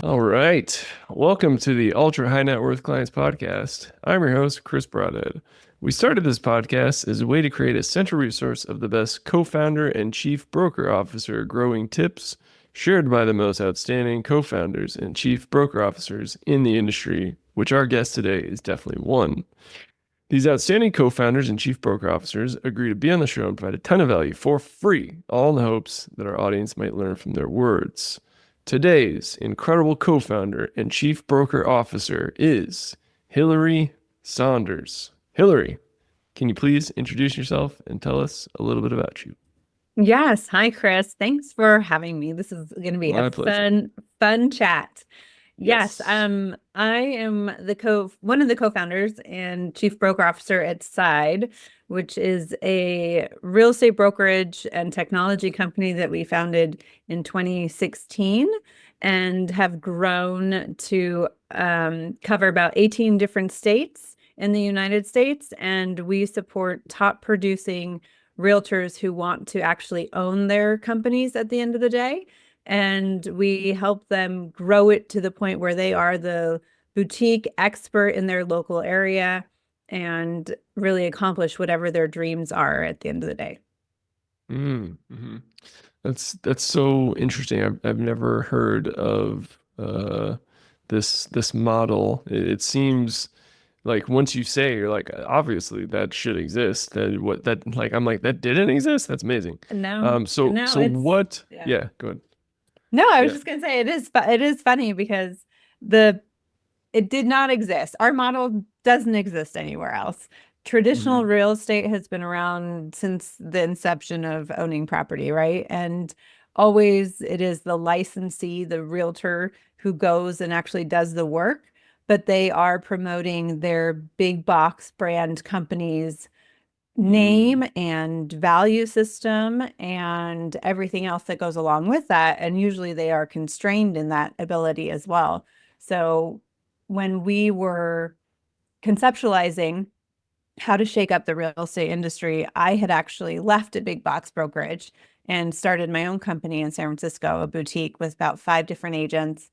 All right. Welcome to the Ultra High Net Worth Clients Podcast. I'm your host, Chris Broadhead. We started this podcast as a way to create a central resource of the best co founder and chief broker officer growing tips shared by the most outstanding co founders and chief broker officers in the industry, which our guest today is definitely one. These outstanding co founders and chief broker officers agree to be on the show and provide a ton of value for free, all in the hopes that our audience might learn from their words. Today's incredible co founder and chief broker officer is Hilary Saunders. Hilary, can you please introduce yourself and tell us a little bit about you? Yes. Hi, Chris. Thanks for having me. This is going to be My a pleasure. fun chat. Yes. Yes. I am one of the co-founders and chief broker officer at Side, which is a real estate brokerage and technology company that we founded in 2016 and have grown to cover about 18 different states in the United States. And we support top producing realtors who want to actually own their companies at the end of the day. And we help them grow it to the point where they are the boutique expert in their local area and really accomplish whatever their dreams are at the end of the day. Mm-hmm. That's so interesting. I've never heard of this model. It seems like once you say, you're like, obviously that should exist. I'm like, that didn't exist. That's amazing. No, no, So what? yeah. Yeah, go ahead. No, I was Yeah. just gonna say it is funny because the it did not exist. Our model doesn't exist anywhere else. Traditional Hmm. real estate has been around since the inception of owning property, right? And always it is the licensee, the realtor who goes and actually does the work, but they are promoting their big box brand companies name and value system and everything else that goes along with that. And usually they are constrained in that ability as well. So when we were conceptualizing how to shake up the real estate industry, I had actually left a big box brokerage and started my own company in San Francisco, a boutique with about 5 different agents,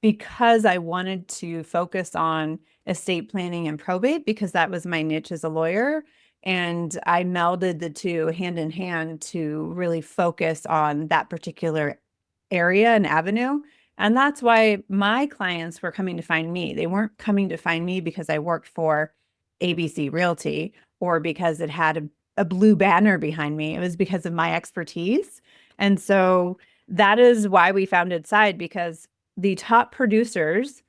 because I wanted to focus on estate planning and probate because that was my niche as a lawyer. And I melded the two hand in hand to really focus on that particular area and avenue. And that's why my clients were coming to find me. They weren't coming to find me because I worked for ABC Realty or because it had a blue banner behind me. It was because of my expertise. And so that is why we founded Side, because the top producers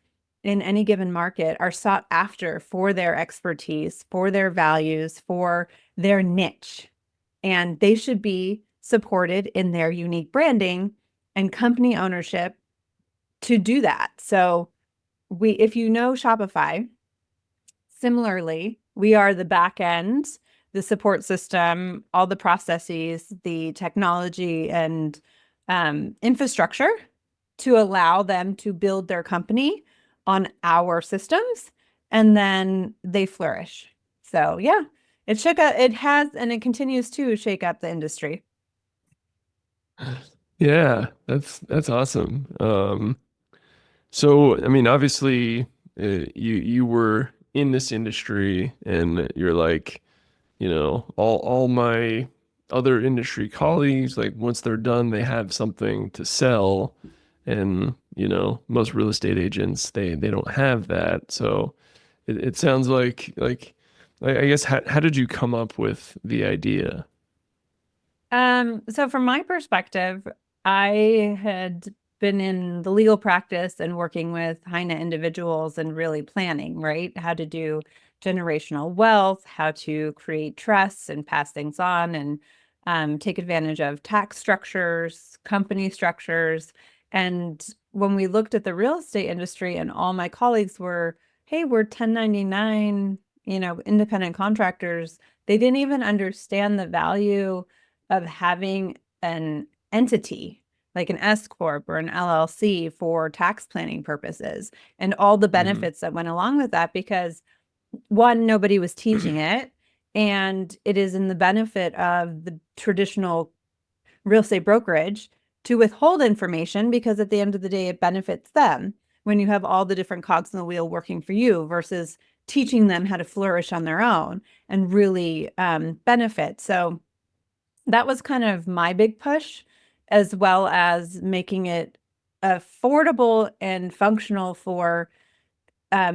in any given market are sought after for their expertise, for their values, for their niche. And they should be supported in their unique branding and company ownership to do that. So if you know Shopify, similarly, we are the back end, the support system, all the processes, the technology and infrastructure to allow them to build their company on our systems, and then they flourish. So yeah, it has, and it continues to shake up the industry. Yeah, that's awesome. So I mean, obviously, you were in this industry, and you're like, all my other industry colleagues, like once they're done, they have something to sell, and most real estate agents they don't have that. So it sounds I guess how did you come up with the idea? So from my perspective, I had been in the legal practice and working with high net individuals and really planning, right? How to do generational wealth, how to create trusts and pass things on, and take advantage of tax structures, company structures. And when we looked at the real estate industry, and all my colleagues were, hey, we're 1099, independent contractors, they didn't even understand the value of having an entity like an S corp or an LLC for tax planning purposes and all the Hmm. benefits that went along with that, because one, nobody was teaching it, and it is in the benefit of the traditional real estate brokerage to withhold information because at the end of the day, it benefits them when you have all the different cogs in the wheel working for you versus teaching them how to flourish on their own and really benefit. So that was kind of my big push, as well as making it affordable and functional for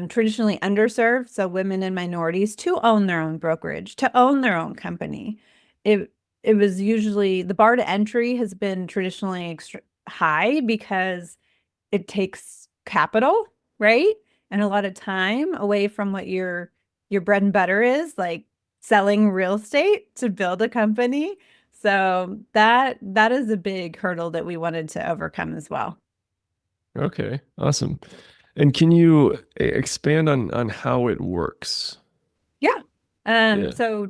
traditionally underserved, so women and minorities, to own their own brokerage, to own their own company. It was usually the bar to entry has been traditionally high because it takes capital, right? And a lot of time away from what your bread and butter is, like selling real estate to build a company. So that is a big hurdle that we wanted to overcome as well. Okay, awesome. And can you expand on how it works? Yeah. Yeah. So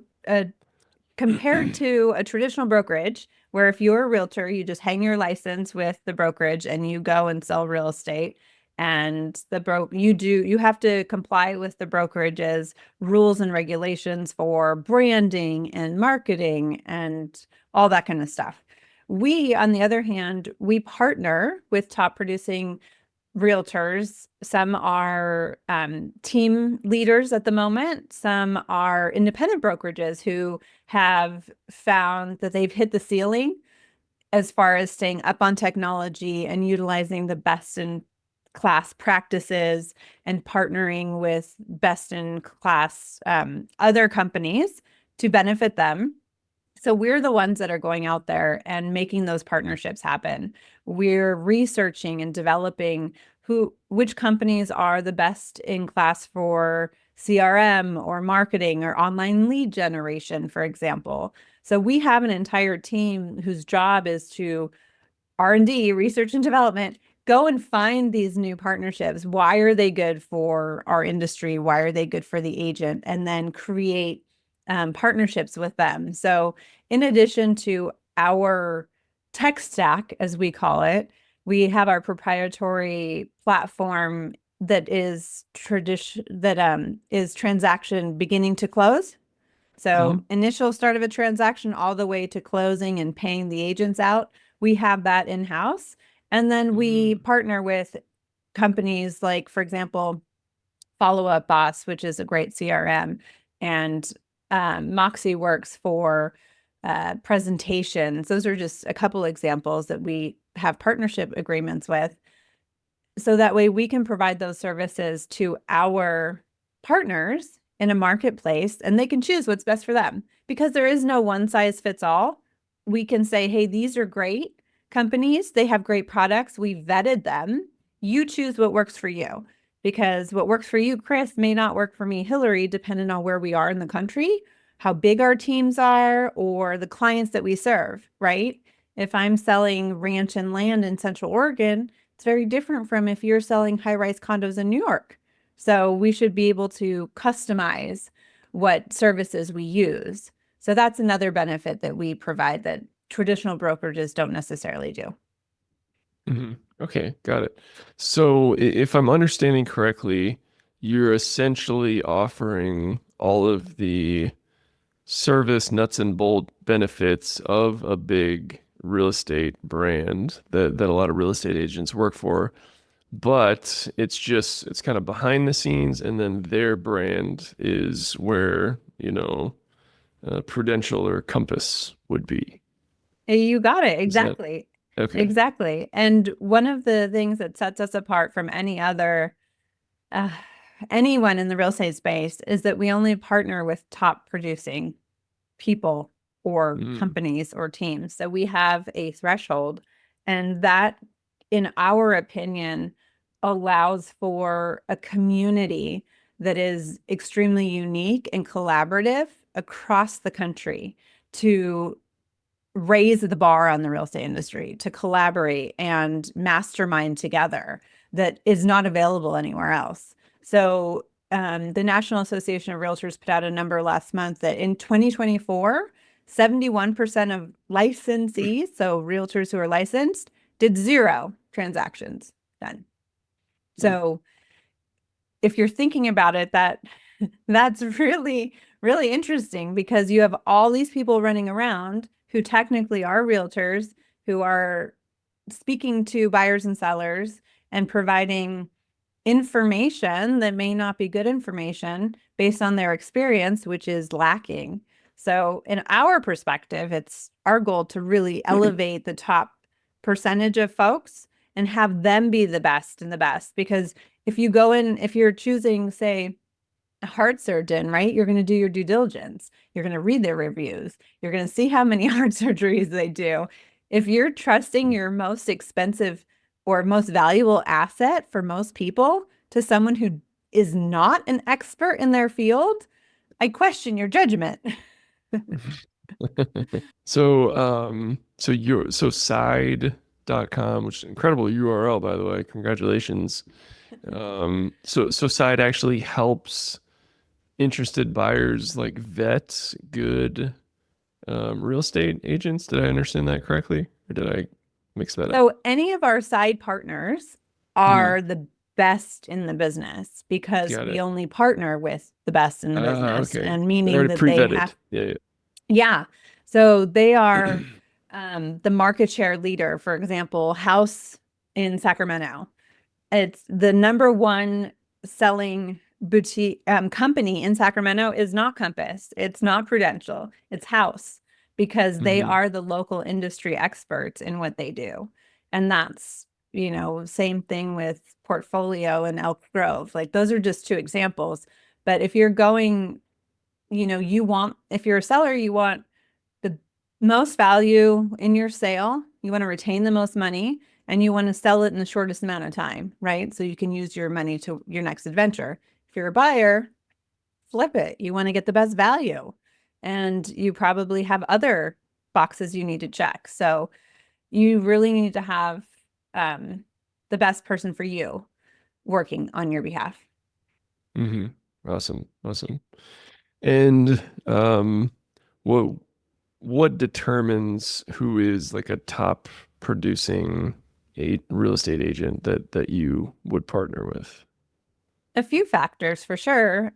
compared to a traditional brokerage, where if you're a realtor, you just hang your license with the brokerage and you go and sell real estate. And you have to comply with the brokerage's rules and regulations for branding and marketing and all that kind of stuff. We, on the other hand, we partner with top producing realtors. Some are team leaders at the moment. Some are independent brokerages who have found that they've hit the ceiling as far as staying up on technology and utilizing the best in class practices and partnering with best in class other companies to benefit them. So we're the ones that are going out there and making those partnerships happen. We're researching and developing which companies are the best in class for CRM or marketing or online lead generation, for example. So we have an entire team whose job is to R&D, research and development, go and find these new partnerships. Why are they good for our industry? Why are they good for the agent? And then create partnerships with them. So in addition to our tech stack, as we call it, we have our proprietary platform that is transaction beginning to close. Mhm. So initial start of a transaction all the way to closing and paying the agents out, we have that in-house. And then we Mm. partner with companies like, for example, Follow Up Boss, which is a great CRM, and Moxie works for presentations. Those are just a couple examples that we have partnership agreements with. So that way we can provide those services to our partners in a marketplace and they can choose what's best for them because there is no one size fits all. We can say, hey, these are great companies. They have great products. We vetted them. You choose what works for you because what works for you, Chris, may not work for me, Hilary, depending on where we are in the country, how big our teams are, or the clients that we serve, right? If I'm selling ranch and land in Central Oregon, it's very different from if you're selling high-rise condos in New York. So we should be able to customize what services we use. So that's another benefit that we provide that traditional brokerages don't necessarily do. Mhm. Okay, got it. So if I'm understanding correctly, you're essentially offering all of the service nuts and bolt benefits of a big real estate brand that a lot of real estate agents work for, but it's kind of behind the scenes, and then their brand is where, Prudential or Compass would be. You got it. Is that Exactly. okay? Exactly. And one of the things that sets us apart from uh, anyone in the real estate space is that we only partner with top producing people or Mm. companies or teams. So we have a threshold, and that, in our opinion, allows for a community that is extremely unique and collaborative across the country to raise the bar on the real estate industry, to collaborate and mastermind together that is not available anywhere else. So the National Association of Realtors put out a number last month that in 2024, 71% of licensees, so realtors who are licensed, did zero transactions done. Mm. So if you're thinking about it, that's really, really interesting because you have all these people running around who technically are realtors who are speaking to buyers and sellers and providing information that may not be good information based on their experience, which is lacking. So, in our perspective, it's our goal to really elevate the top percentage of folks and have them be the best and the best. Because if you go in, if you're choosing, say, a heart surgeon, right? You're going to do your due diligence. You're going to read their reviews. You're going to see how many heart surgeries they do. If you're trusting your most expensive or most valuable asset for most people to someone who is not an expert in their field, I question your judgment. So side.com, which is an incredible URL, by the way. Congratulations. So side actually helps interested buyers like vet good real estate agents. Did I understand that correctly? Or did I mix that up? So any of our side partners Mhm. are the best in the business because Got we it. only partner with the best in the business, Okay. and They're meaning already that they pre-vetted. have, Yeah, yeah. So they yeah. are the market share leader, for example, House in Sacramento. It's the number one selling boutique company in Sacramento is not Compass. It's not Prudential. It's House because they hmm are the local industry experts in what they do. And that's, same thing with Portfolio and Elk Grove. Like those are just two examples. But if you're going, if you're a seller, you want the most value in your sale. You want to retain the most money and you want to sell it in the shortest amount of time, right? So you can use your money to your next adventure. If you're a buyer, flip it. You want to get the best value. And you probably have other boxes you need to check. So you really need to have um, the best person for you working on your behalf. hmm Awesome. Awesome. And what what determines who is like a top producing real estate agent that you would partner with? A few factors for sure.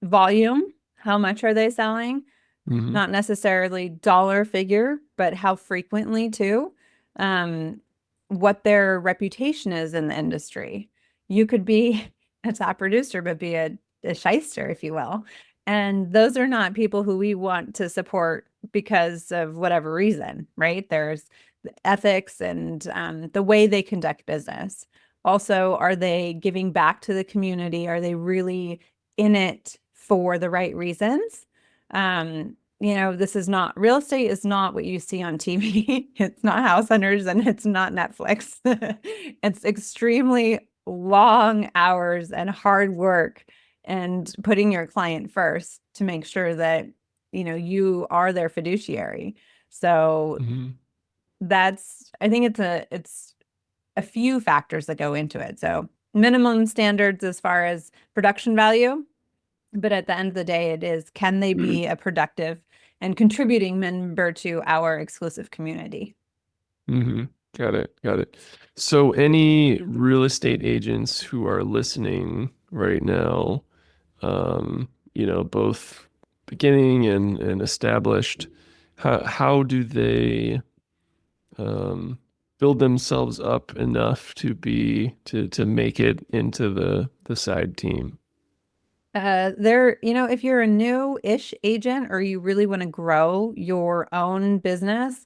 Volume, how much are they selling? hmm Not necessarily dollar figure, but how frequently too. Um, what their reputation is in the industry. You could be a top producer, but be a shyster, if you will. And those are not people who we want to support because of whatever reason, right? There's the ethics and the way they conduct business. Also, are they giving back to the community? Are they really in it for the right reasons? This is not real estate is not what you see on TV. It's not house hunters and it's not Netflix. It's extremely long hours and hard work and putting your client first to make sure that, you are their fiduciary. So hmm I think it's a few factors that go into it. So minimum standards as far as production value, but at the end of the day, it is, can they be a productive and contributing member to our exclusive community? hmm Got it. Got it. So any real estate agents who are listening right now, both beginning and established, how do they um, build themselves up enough to make it into the side team? If you're a new-ish agent or you really want to grow your own business,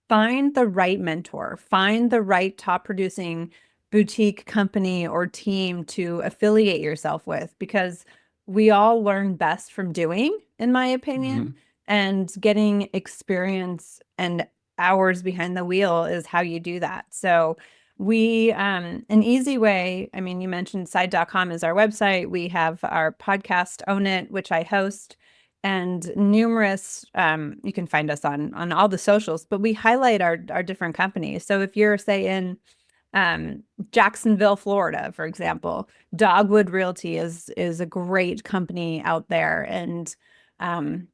find the right mentor, find the right top producing boutique company or team to affiliate yourself with because we all learn best from doing, in my opinion, hmm and getting experience and hours behind the wheel is how you do that. So an easy way, I mean, you mentioned side.com is our website. We have our podcast, Own It, which I host and numerous you can find us on all the socials, but we highlight our different companies. So if you're say in Jacksonville, Florida, for example, Dogwood Realty is a great company out there, and um,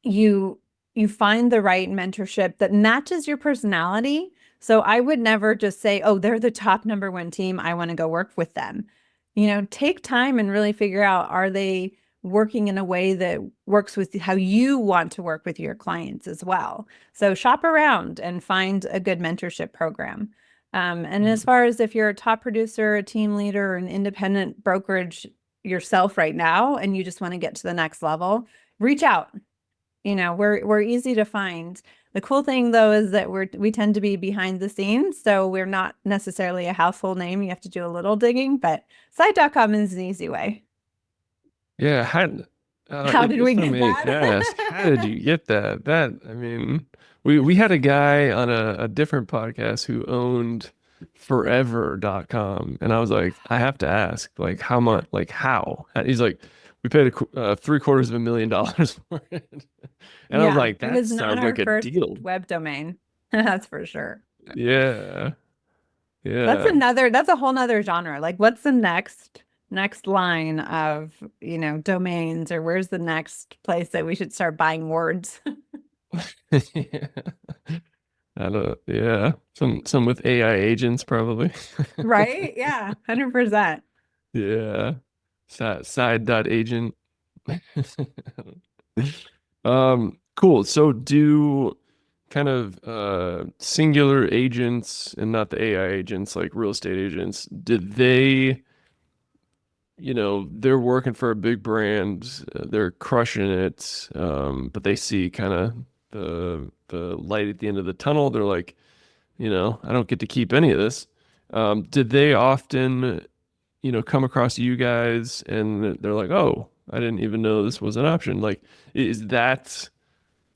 you you find the right mentorship that matches your personality. So I would never just say, "Oh, they're the top number one team. I want to go work with them." Take time and really figure out, are they working in a way that works with how you want to work with your clients as well. So shop around and find a good mentorship program. And as Mhm. far as if you're a top producer, a team leader, or an independent brokerage yourself right now, and you just want to get to the next level, reach out. We're easy to find. The cool thing though is that we tend to be behind the scenes, so we're not necessarily a household name. You have to do a little digging, but site.com is an easy way. Yeah, How did we if I get may ask, how did that? you get that? I mean, we had a guy on a different podcast who owned forever.com, and I was like, I have to ask, like, how Yeah. much, like, how? And he's like, we paid $750,000 for it, and I was Yeah, like, it that was not sounds our like a first deal. web domain. That's for sure. Yeah, That's yeah. another, that's a whole nother genre. Like what's the next line of, domains, or where's the next place that we should start buying words? Yeah. I don't, yeah. Some with AI agents probably. Right? Yeah, 100%. Yeah. Side dot agent. Cool. So do kind of singular agents and not the AI agents like real estate agents, did they, they're working for a big brand, they're crushing it, but they see kind of the light at the end of the tunnel. They're like, I don't get to keep any of this. Did they often, come across you guys and they're like, oh, I didn't even know this was an option? Like, is that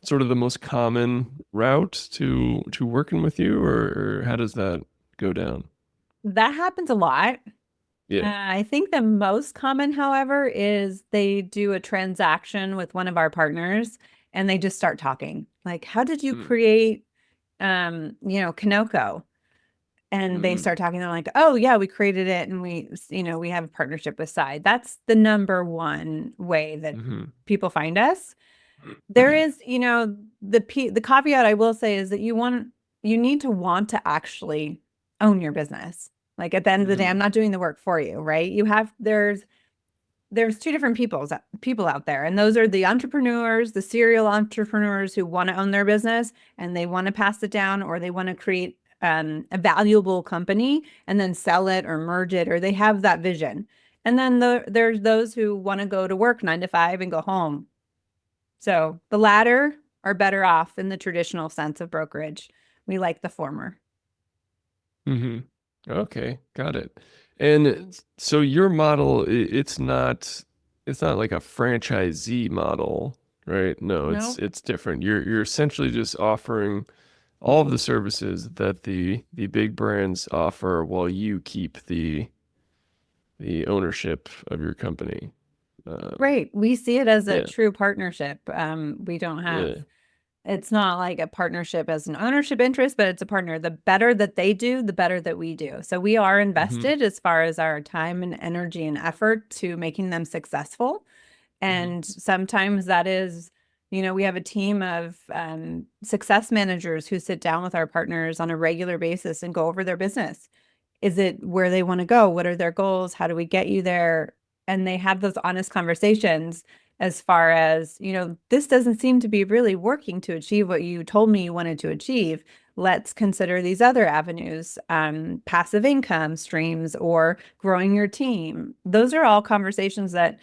sort of the most common route to working with you, or how does that go down? That happens a lot. Yeah. I think the most common, however, is they do a transaction with one of our partners and they just start talking. Like, how did you Mm, create, Kanoko? And they mm, start talking. They're like, oh yeah, we created it and we have a partnership with Side. That's the number one way that mm, people find us. There is, the caveat I will say is that you need to want to actually own your business. Like at the end of the day, I'm mm, not doing the work for you, right? There's two different people out there, and those are the entrepreneurs, the serial entrepreneurs who want to own their business and they want to pass it down, or they want to create a valuable company and then sell it or merge it, or they have that vision. And then there's those who want to go to work 9 to 5 and go home. So the latter are better off in the traditional sense of brokerage. We like the former. mm. Okay, got it. And so your model, it's not like a franchisee model, right? No, it's No. it's different. You're essentially just offering all of the services that the big brands offer while you keep the ownership of your company. Um, Right. We see it as a yeah, true partnership. We don't have, yeah. it's not like a partnership as an ownership interest, but it's a partner. The better that they do, the better that we do. So we are Hmm. invested as far as our time and energy and effort to making them successful. Hmm. And sometimes that is, we have a team of success managers who sit down with our partners on a regular basis and go over their business. Is it where they want to go? What are their goals? How do we get you there? And they have those honest conversations as far as, this doesn't seem to be really working to achieve what you told me you wanted to achieve. Let's consider these other avenues, passive income streams or growing your team. Those are all conversations that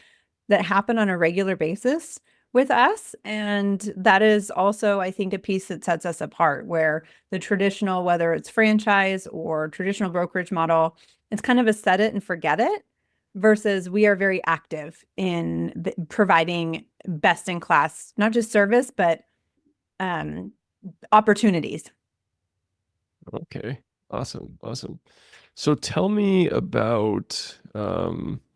happen on a regular basis with us. And that is also, I think, a piece that sets us apart, where the traditional, whether it's franchise or traditional brokerage model, it's kind of a set it and forget it, versus we are very active in providing best in class, not just service, but um, opportunities. Okay. Awesome. Awesome. So tell me about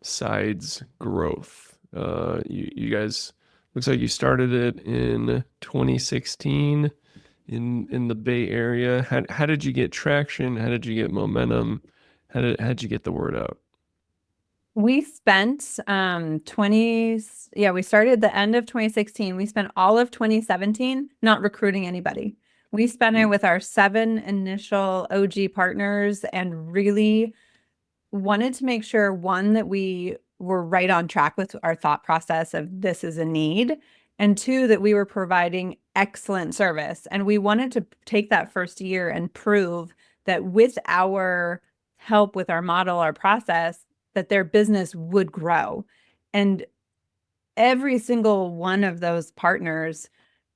Side's growth. You guys looks like you started it in 2016 in the Bay Area. How did you get traction? How did you get momentum? How'd you get the word out? We spent 20, yeah, we started the end of 2016. We spent all of 2017 not recruiting anybody. We spent it Mm, with our 7 initial OG partners and really wanted to make sure, one, that we were right on track with our thought process of this is a need, and two, that we were providing excellent service. And we wanted to take that first year and prove that with our help with our model, our process, that their business would grow. And every single one of those partners,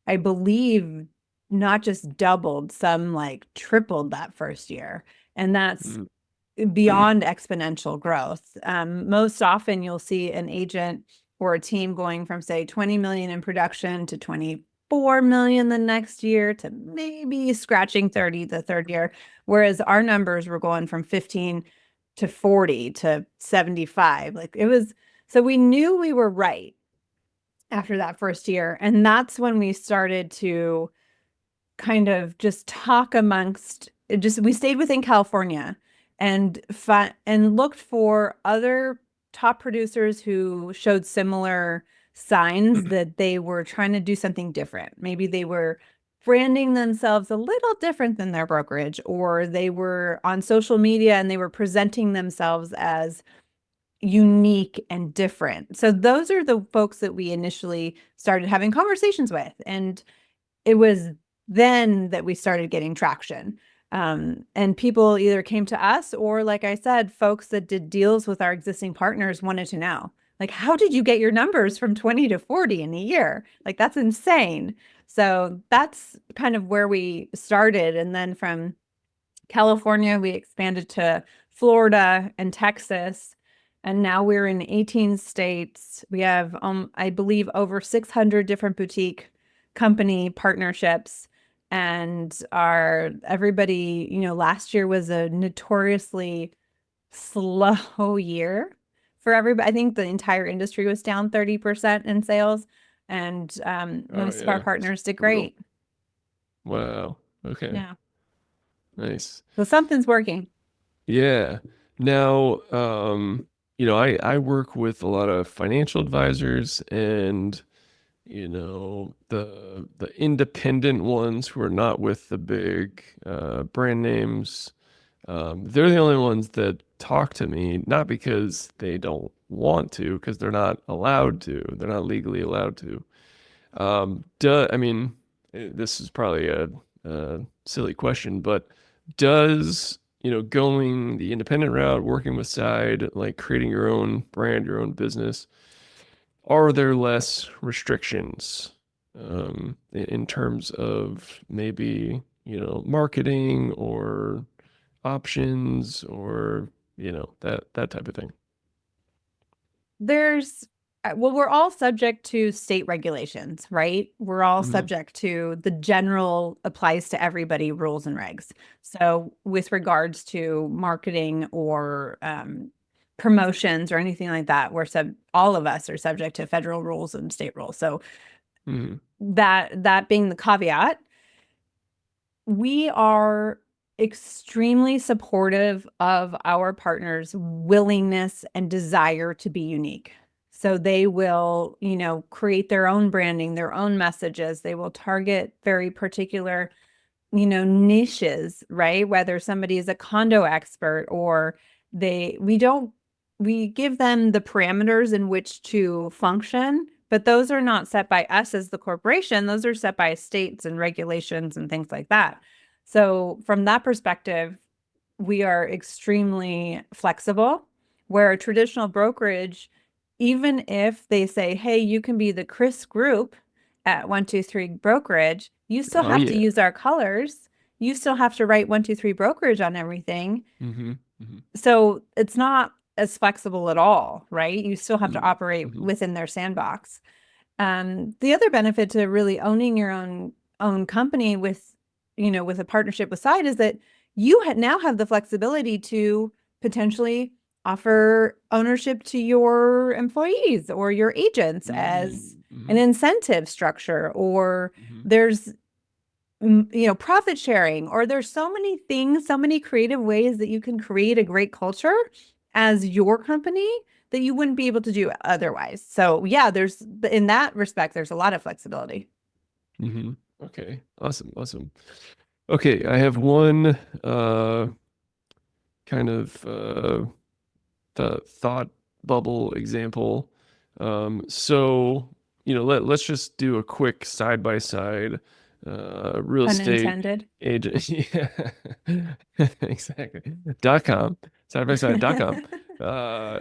I believe, not just doubled, some like tripled that first year. And that's Mm. beyond exponential growth. Most often you'll see an agent or a team going from, say, 20 million in production to 24 million the next year to maybe scratching 30 the third year. Whereas our numbers were going from 15 to 40 to 75. Like it was, so we knew we were right after that first year. And that's when we started to kind of just talk amongst it. Just we stayed within California and looked for other top producers who showed similar signs that they were trying to do something different. Maybe they were branding themselves a little different than their brokerage, or they were on social media and they were presenting themselves as unique and different. So those are the folks that we initially started having conversations with. And it was then that we started getting traction. And people either came to us or, like I said, folks that did deals with our existing partners wanted to know, like, how did you get your numbers from 20 to 40 in a year? Like, that's insane. So that's kind of where we started. And then from California, we expanded to Florida and Texas. And now we're in 18 states. We have, I believe, over 600 different boutique company partnerships. And everybody, last year was a notoriously slow year for everybody. I think the entire industry was down 30% in sales. And Oh most of our yeah, it's partners did brutal. great. Wow. Okay. Yeah. Nice. So something's working. Yeah. Now, I work with a lot of financial advisors and, the independent ones who are not with the big brand names. They're the only ones that talk to me, not because they don't want to, because they're not allowed to. They're not legally allowed to. I mean, this is probably a silly question, but does, going the independent route, working with side, like creating your own brand, your own business, are there less restrictions in terms of maybe, marketing or options or, that type of thing? There's, well, we're all subject to state regulations, right? We're all Hmm. subject to the general applies to everybody rules and regs. So, with regards to marketing or promotions or anything like that, all of us are subject to federal rules and state rules. So, Hmm. that being the caveat, we are extremely supportive of our partners' willingness and desire to be unique. So they will, create their own branding, their own messages. They will target very particular, niches, right? Whether somebody is a condo expert or we give them the parameters in which to function, but those are not set by us as the corporation. Those are set by states and regulations and things like that. So from that perspective, we are extremely flexible, where a traditional brokerage, even if they say, hey, you can be the Chris Group at 123 Brokerage, you still Oh have to yeah. use our colors. You still have to write 123 Brokerage on everything. Hmm. Hmm. So it's not as flexible at all, right? You still have to operate Hmm. within their sandbox. The other benefit to really owning your own company with a partnership with Side is that you now have the flexibility to potentially offer ownership to your employees or your agents as an Hmm. incentive structure, or Hmm. there's profit sharing, or there's so many things, so many creative ways that you can create a great culture as your company that you wouldn't be able to do otherwise. So yeah, in that respect, there's a lot of flexibility. Hmm. Okay. Awesome. Awesome. Okay, I have one kind of thought bubble example. So, let's just do a quick side by side real estate Unintended. agent. Yeah, exactly. .com, side by side.com. Uh,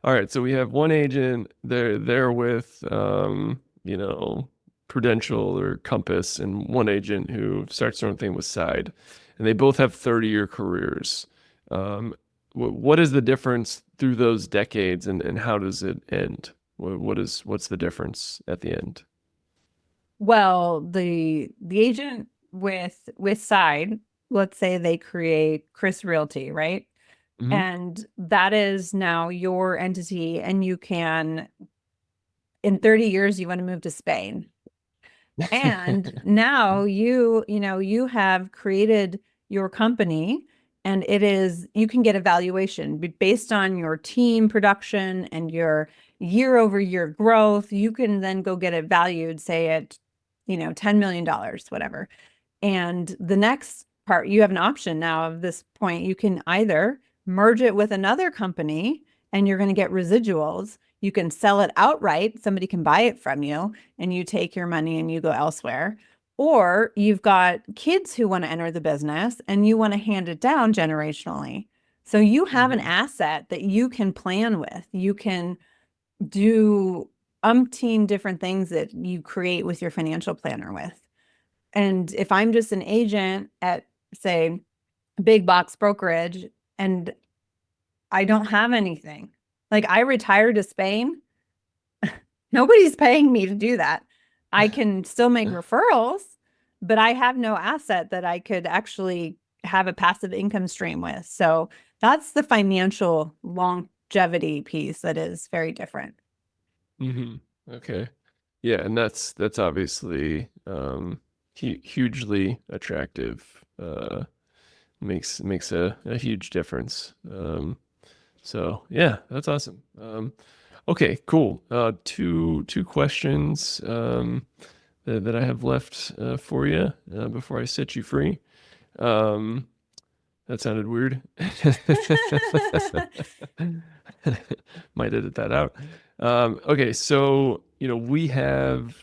all right, so we have one agent. They're with Prudential or Compass, and one agent who starts their own thing with Side, and they both have 30-year careers. Um, what is the difference through those decades, and how does it end? What's the difference at the end? Well, the agent with Side, let's say they create Chris Realty, right? Hmm. And that is now your entity, and you can, in 30 years, you want to move to Spain. And now you have created your company, and it is, you can get a valuation based on your team production and your year over year growth. You can then go get it valued, say at, $10 million, whatever. And the next part, you have an option now of this point. You can either merge it with another company and you're going to get residuals. You can sell it outright. Somebody can buy it from you and you take your money and you go elsewhere. Or you've got kids who want to enter the business and you want to hand it down generationally. So you have an Hmm. asset that you can plan with. You can do umpteen different things that you create with your financial planner with. And if I'm just an agent at, say, a big box brokerage and I don't have anything, like I retired to Spain, nobody's paying me to do that. I can still make referrals, but I have no asset that I could actually have a passive income stream with. So that's the financial longevity piece that is very different. Hmm. Okay. Yeah, and that's obviously hugely attractive. Makes a huge difference. So yeah, that's awesome. Okay, cool. Two questions that I have left for you before I set you free. Um, that sounded weird. Might edit that out. Okay, so we have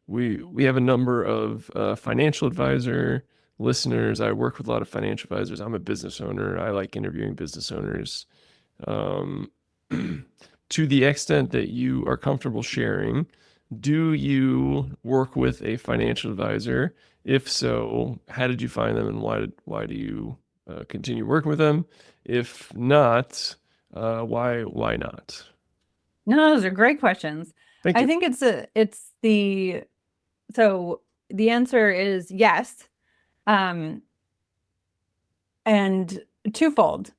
a number of financial advisor listeners. I work with a lot of financial advisors. I'm a business owner. I like interviewing business owners. Um, to the extent that you are comfortable sharing, do you work with a financial advisor? If so, how did you find them, and why do you continue working with them? If not, why not? No, those are great questions. Thank I you. think it's the so the answer is yes. Um, and twofold.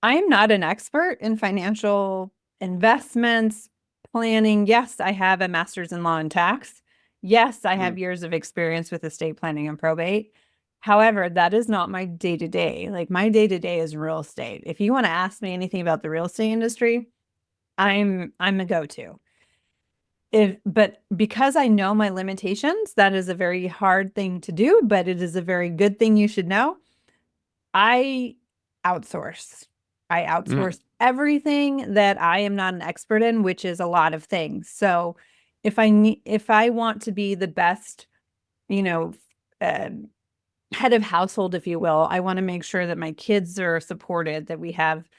I am not an expert in financial investments, planning. Yes, I have a master's in law and tax. Yes, I Mm, have years of experience with estate planning and probate. However, that is not my day to day. Like my day to day is real estate. If you want to ask me anything about the real estate industry, I'm a go-to. But because I know my limitations, that is a very hard thing to do, but it is a very good thing you should know. I outsource. I mm, outsource everything that I am not an expert in, which is a lot of things. So if I want to be the best, you know, uh, head of household, if you will, I want to make sure that my kids are supported, that we have,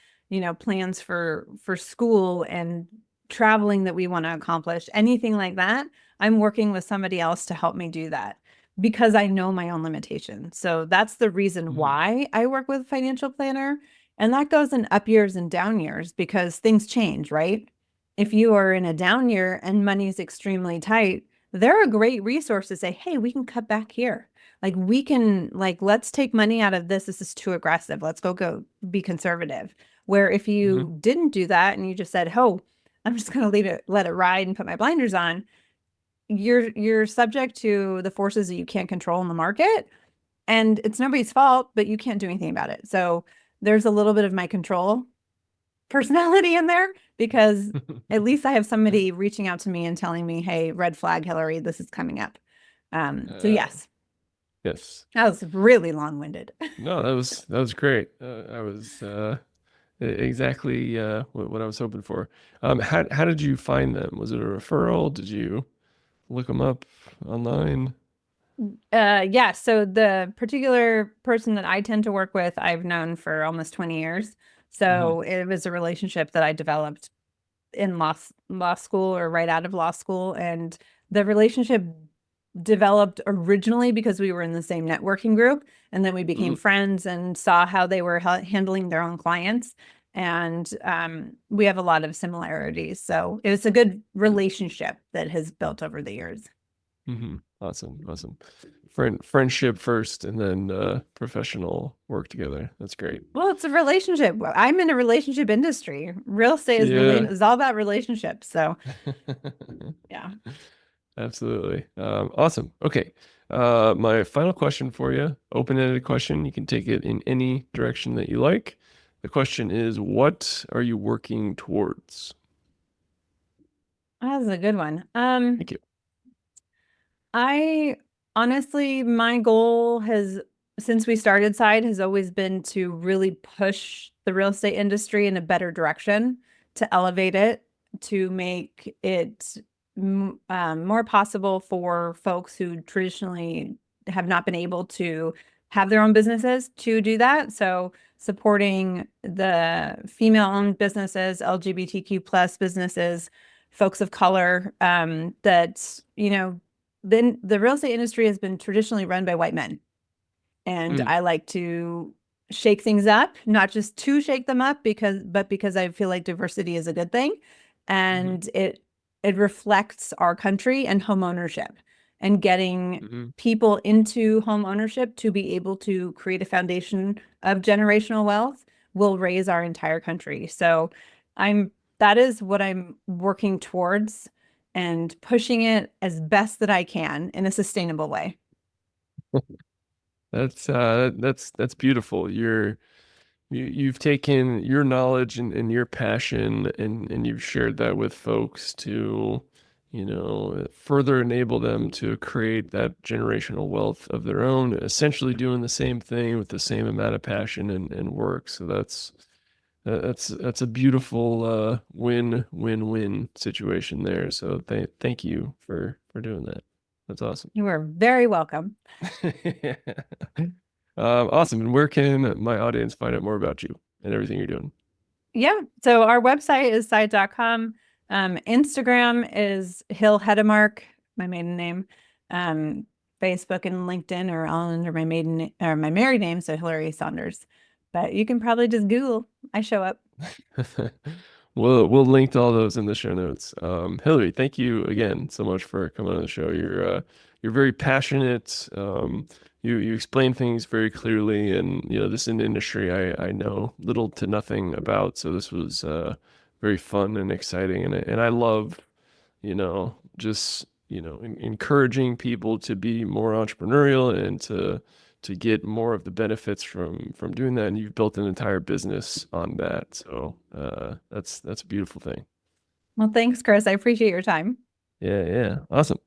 plans for school and traveling that we want to accomplish, anything like that. I'm working with somebody else to help me do that because I know my own limitations. So that's the reason mm, why I work with a financial planner. And that goes in up years and down years because things change, right? If you are in a down year and money is extremely tight, they're a great resource to say, hey, we can cut back here. Like we can, like, let's take money out of this. This is too aggressive. Let's go be conservative. Where if mm, you didn't do that and you just said, oh, I'm just going to let it ride and put my blinders on, you're subject to the forces that you can't control in the market. And it's nobody's fault, but you can't do anything about it. So there's a little bit of my control personality in there because at least I have somebody reaching out to me and telling me, hey, red flag, Hilary, this is coming up. So uh, yes, yes. that was really long-winded. No, that was great. I was exactly what I was hoping for. How did you find them? Was it a referral? Did you look them up online? Yeah, so the particular person that I tend to work with, I've known for almost 20 years. Hmm. So it was a relationship that I developed in law school or right out of law school. And the relationship developed originally because we were in the same networking group. And then we became Hmm. friends and saw how they were handling their own clients. And we have a lot of similarities. So it was a good relationship that has built over the years. Hmm. Awesome, awesome. Friendship first, and then professional work together. That's great. Well, it's a relationship. I'm in a relationship industry. Real estate Yeah. is all about relationships. So yeah. Absolutely. Awesome. Okay. My final question for you, open-ended question. You can take it in any direction that you like. The question is, what are you working towards? That's a good one. Thank you. I honestly, my goal has, since we started Side, has always been to really push the real estate industry in a better direction, to elevate it, to make it more possible for folks who traditionally have not been able to have their own businesses to do that. So supporting the female-owned businesses, LGBTQ plus businesses, folks of color, that, then the real estate industry has been traditionally run by white men. And Mm, I like to shake things up, not just to shake them up but because I feel like diversity is a good thing. hmm. And it reflects our country and home ownership and getting Hmm. people into home ownership to be able to create a foundation of generational wealth will raise our entire country. So that is what I'm working towards and pushing it as best that I can in a sustainable way. That's beautiful. You've taken your knowledge and your passion and you've shared that with folks to, further enable them to create that generational wealth of their own, essentially doing the same thing with the same amount of passion and work. So that's a beautiful win-win-win situation there. So thank you for doing that. That's awesome. You are very welcome. Awesome. And where can my audience find out more about you and everything you're doing? Yeah. So our website is site.com. Instagram is Hill Hedemark, my maiden name. Um, Facebook and LinkedIn are all under my maiden or my married name, so Hilary Saunders. But you can probably just Google. I show up. We'll link to all those in the show notes. Hilary, thank you again so much for coming on the show. You're very passionate. You explain things very clearly, and this is an industry I know little to nothing about. So this was very fun and exciting, and I love just encouraging people to be more entrepreneurial and to get more of the benefits from doing that. And you've built an entire business on that, so that's a beautiful thing. Well, thanks, Chris. I appreciate your time. Yeah, yeah, awesome.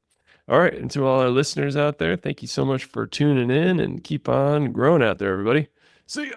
All right, and to all our listeners out there, thank you so much for tuning in and keep on growing out there, everybody. See ya.